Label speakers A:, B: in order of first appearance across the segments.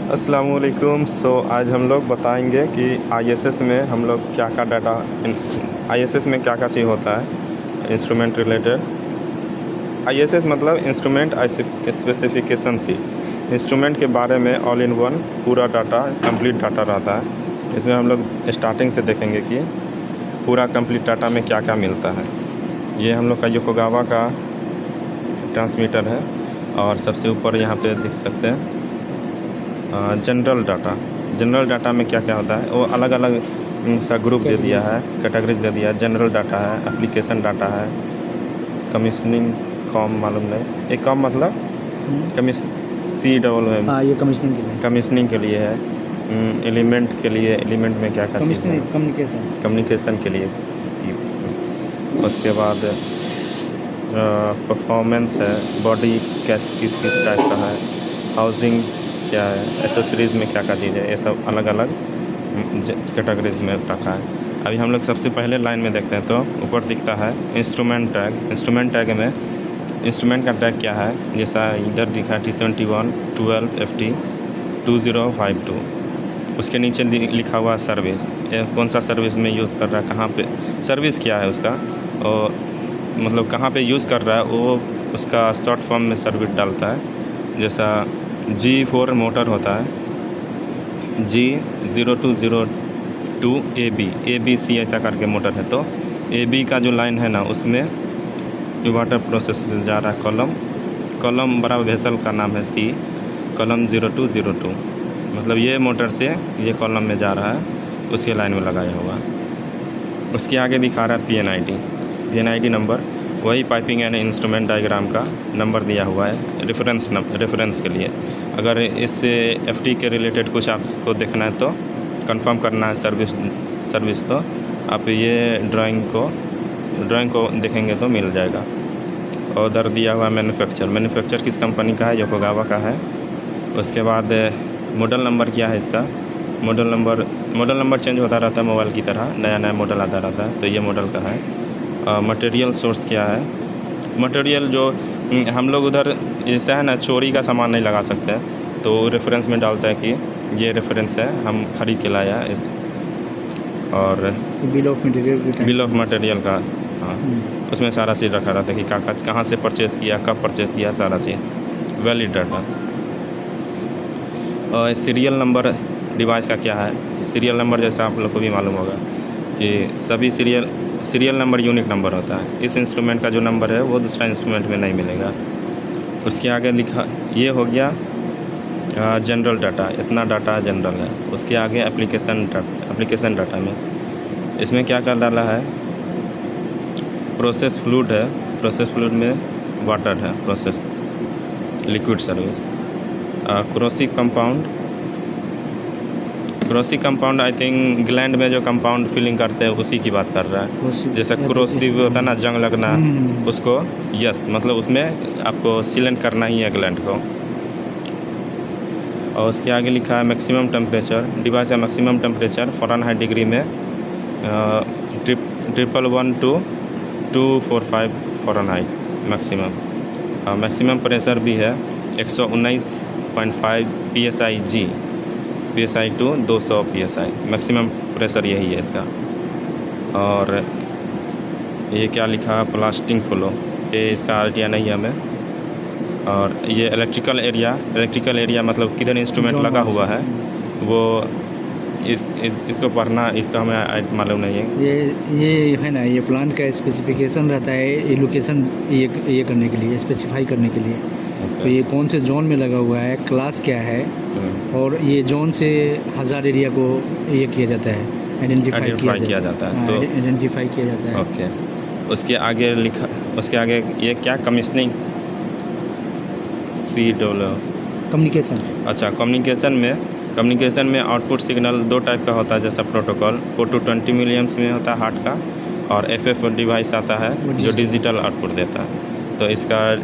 A: अस्सलामुअलैकुम। आज हम लोग बताएंगे कि आईएसएस में हम लोग क्या क्या डाटा आईएसएस में क्या क्या चीज़ होता है इंस्ट्रूमेंट रिलेटेड। आईएसएस मतलब इंस्ट्रूमेंट स्पेसिफिकेशन शीट। इंस्ट्रूमेंट के बारे में ऑल इन वन पूरा डाटा कंप्लीट डाटा रहता है। इसमें हम लोग स्टार्टिंग से देखेंगे कि पूरा कंप्लीट डाटा में क्या क्या मिलता है। ये हम लोग का योकोगावा का ट्रांसमीटर है और सबसे ऊपर यहाँ पे देख सकते हैं जनरल डाटा में क्या क्या होता है वो अलग अलग सा ग्रुप दे दिया है, कैटेगरीज दे दिया है। जनरल डाटा है, एप्लीकेशन डाटा है, कमीशनिंग कॉम मालूम नहीं, एक कॉम मतलब सी डबल है।
B: ये
A: कमीशनिंग के लिए है। एलिमेंट के लिए, एलिमेंट में क्या क्या चीज़ है, कम्युनिकेशन के लिए सी। उसके बाद परफॉर्मेंस है, बॉडी किस टाइप का है, हाउसिंग क्या है, एसेसरीज़ में क्या क्या चीज़ है, ये सब अलग अलग कैटेगरीज में रखा है। अभी हम लोग सबसे पहले लाइन में देखते हैं तो ऊपर दिखता है इंस्ट्रूमेंट टैग। इंस्ट्रूमेंट टैग में इंस्ट्रूमेंट का टैग क्या है, जैसा इधर दिखा है T71 12 FT 2052। उसके नीचे लिखा हुआ सर्विस, कौन सा सर्विस में यूज़ कर रहा है, कहाँ पे सर्विस क्या है उसका, और मतलब कहाँ पे यूज़ कर रहा है वो उसका शॉर्ट फॉर्म में सर्विस डालता है। जैसा G4 मोटर होता है, G0202 ABC ऐसा करके मोटर है, तो AB का जो लाइन है ना उसमें वाटर प्रोसेस जा रहा है। कॉलम बड़ा वेसल का नाम है C, कॉलम 0202, मतलब ये मोटर से ये कॉलम में जा रहा है, उसके लाइन में लगाया हुआ है। उसके आगे दिखा रहा है PNID नंबर, वही पाइपिंग एंड इंस्ट्रूमेंट डायग्राम का नंबर दिया हुआ है रेफरेंस के लिए। अगर इससे FT के रिलेटेड कुछ आपको देखना है तो कंफर्म करना है सर्विस तो आप ये ड्राइंग को देखेंगे तो मिल जाएगा। और उधर दिया हुआ मैन्युफैक्चर किस कंपनी का है, योकोगावा का है। उसके बाद मॉडल नंबर क्या है इसका, मॉडल नंबर चेंज होता रहता है मोबाइल की तरह, नया मॉडल आता रहता है, तो ये मॉडल का है। मटेरियल सोर्स क्या है, मटेरियल जो हम लोग उधर ऐसा है ना, चोरी का सामान नहीं लगा सकते हैं, तो रेफरेंस में डालता है कि ये रेफरेंस है, हम खरीद के लाया इस। और
B: बिल ऑफ मटेरियल
A: का, हाँ, उसमें सारा चीज़ रखा रहता है कि कहाँ से परचेज़ किया, कब परचेज़ किया, सारा चीज़ वैलिड डाटा। और सीरियल नंबर डिवाइस का क्या है, सीरियल नंबर जैसा आप लोग को भी मालूम होगा कि सभी सीरियल नंबर यूनिक नंबर होता है। इस इंस्ट्रूमेंट का जो नंबर है वो दूसरा इंस्ट्रूमेंट में नहीं मिलेगा। उसके आगे लिखा, ये हो गया जनरल डाटा, इतना डाटा जनरल है। उसके आगे एप्लीकेशन डाटा में इसमें क्या क्या डाला है, प्रोसेस फ्लूइड है, प्रोसेस फ्लूइड में वाटर है, process liquid service. Corrosive compound I think gland में जो कंपाउंड फिलिंग करते हैं उसी की बात कर रहा है। जैसा क्रोसिव होता है ना, जंग लगना, उसको यस मतलब उसमें आपको सीलेंट करना ही है ग्लैंड को। और उसके आगे लिखा है मैक्सिमम टेम्परेचर, डिवाइस का मैक्सिमम टेम्परेचर फ़ारेनहाइट डिग्री में 1112 to 245 फ़ारेनहाइट मैक्सिमम प्रेशर भी है 119.5 PSI to 200 PSI, maximum pressure यही है इसका। और ये क्या लिखा, प्लास्टिक फ्लो, ये इसका आइडिया नहीं है हमें। और ये इलेक्ट्रिकल एरिया मतलब किधर इंस्ट्रूमेंट लगा हुआ है वो इसको पढ़ना, इसका हमें मालूम नहीं है।
B: ये है ना, ये प्लांट का स्पेसिफिकेशन रहता है, ये लोकेशन ये करने के लिए, स्पेसिफाई करने के लिए। तो ये कौन से जोन में लगा हुआ है, क्लास क्या है, और ये जोन से 1000 एरिया को ये किया जाता है, आइडेंटिफाई किया जाता है, तो आइडेंटिफाई किया जाता है।
A: ओके। उसके आगे ये क्या, कमीशनिंग
B: कम्युनिकेशन।
A: अच्छा, कम्युनिकेशन में आउटपुट सिग्नल दो टाइप का होता है। जैसा प्रोटोकॉल 420 मिलियम्स में होता है हार्ट का, और FF डिवाइस आता है जो डिजिटल आउटपुट देता है। तो इसका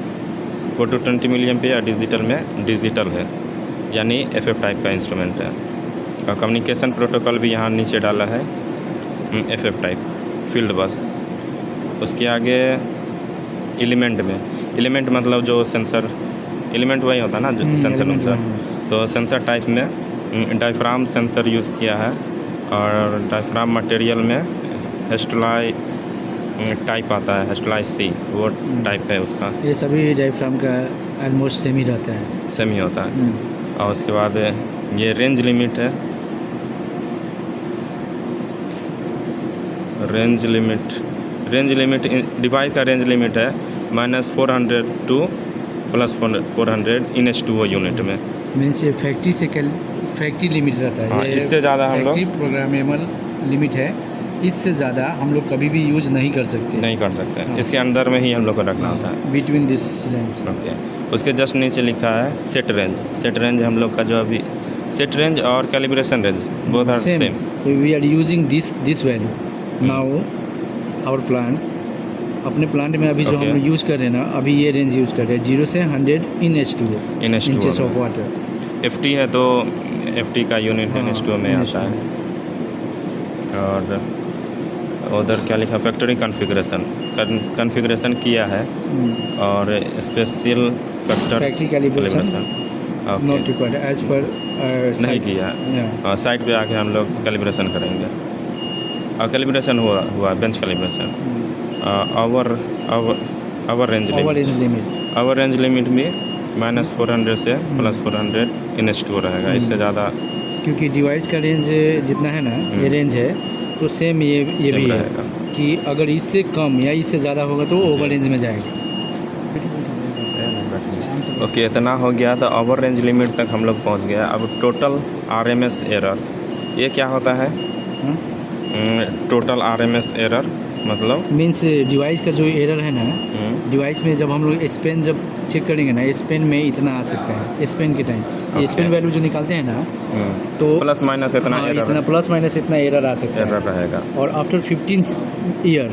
A: 420 मिलियम पे या डिजिटल में डिजिटल है, यानी FF टाइप का इंस्ट्रूमेंट है। और कम्युनिकेशन प्रोटोकॉल भी यहाँ नीचे डाला है, FF टाइप फील्ड बस। उसके आगे एलिमेंट मतलब जो सेंसर एलिमेंट वही होता है ना, जो सेंसर। तो तो सेंसर टाइप में डायफ्राम सेंसर यूज़ किया है, और डायफ्राम मटेरियल में हेस्टुलाई टाइप आता है, हेस्टुलाई सी, वो टाइप है उसका,
B: ये सभी डायफ्राम का ऑलमोस्ट सेम ही रहता है।
A: सेम ही होता है। और उसके बाद ये रेंज लिमिट है, रेंज लिमिट डिवाइस का रेंज लिमिट है -400 टू +400 इन H2O यूनिट में।
B: मीन्स ये फैक्ट्री लिमिट रहता है।
A: हाँ,
B: ये
A: इससे ज़्यादा हम लोग
B: फैक्ट्री प्रोग्रामेबल लिमिट है, इससे ज़्यादा हम लोग कभी भी यूज नहीं कर सकते।
A: नहीं कर सकते।
B: हाँ।
A: इसके अंदर में ही हम लोग को रखना होता है।
B: Between this range.
A: ओके, उसके जस्ट नीचे लिखा है सेट रेंज हम लोग का जो अभी सेट रेंज और calibration range both are same.
B: We are using this value now our plant. अपने प्लांट में अभी जो
A: Okay.
B: हम यूज़ कर रहे हैं ना, अभी ये रेंज यूज़ कर रहे हैं 0 से 100 इन H2O
A: इन H2O
B: इंचेस
A: में।
B: Of water.
A: FT है तो FT का यूनिट
B: हाँ,
A: H2O में
B: in
A: आता
B: H2O।
A: है। और उधर क्या लिखा, फैक्ट्री कॉन्फ़िगरेशन किया है, और special
B: factory calibration not required as per
A: नहीं किया। साइट पे आके हम लोग कैलिब्रेशन करेंगे। और कैलिब्रेशन हुआ bench calibration. Our range limit में -400 से +400 इन H2O रहेगा। इससे ज़्यादा
B: क्योंकि डिवाइस का रेंज जितना है ना, ये रेंज है, तो सेम ये
A: सेम
B: भी है
A: रहेगा।
B: कि अगर इससे कम या इससे ज़्यादा होगा तो ओवर रेंज में जाएगा।
A: ओके, इतना हो गया तो ओवर रेंज लिमिट तक हम लोग पहुंच गया। अब टोटल RMS एरर, ये क्या होता है? टोटल RMS एरर मतलब
B: मीन्स डिवाइस का जो एरर है ना, डिवाइस में जब हम लोग स्पेन जब चेक करेंगे ना, स्पेन में इतना आ सकता है स्पेन के टाइम। ये स्पेन वैल्यू जो निकालते हैं ना, तो
A: प्लस माइनस इतना
B: हाँ,
A: एरर,
B: इतना प्लस माइनस इतना एरर आ सकता
A: एरर
B: है।
A: रहेगा।
B: और आफ्टर 15 ईयर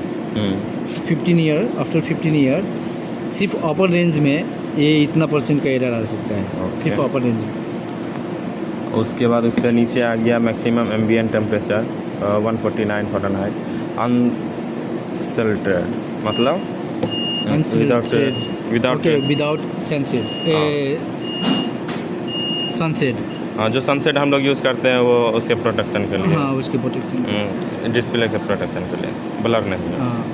B: सिर्फ अपर रेंज में ये इतना % का एरर आ सकता है।
A: Okay.
B: सिर्फ अपर रेंज में।
A: उसके बाद उससे नीचे आ गया मैक्सिमम एम्बिएंट टेम्परेचर 149 फ़ारेनहाइट अनसेल्टेड, मतलब
B: विदाउट सनसेट।
A: हाँ, जो सनसेट हम लोग यूज़ करते हैं वो उसके प्रोटेक्शन के लिए।
B: हाँ, उसके प्रोटेक्शन।
A: डिस्प्ले के प्रोटेक्शन के लिए, ब्लर नहीं है।
B: हाँ,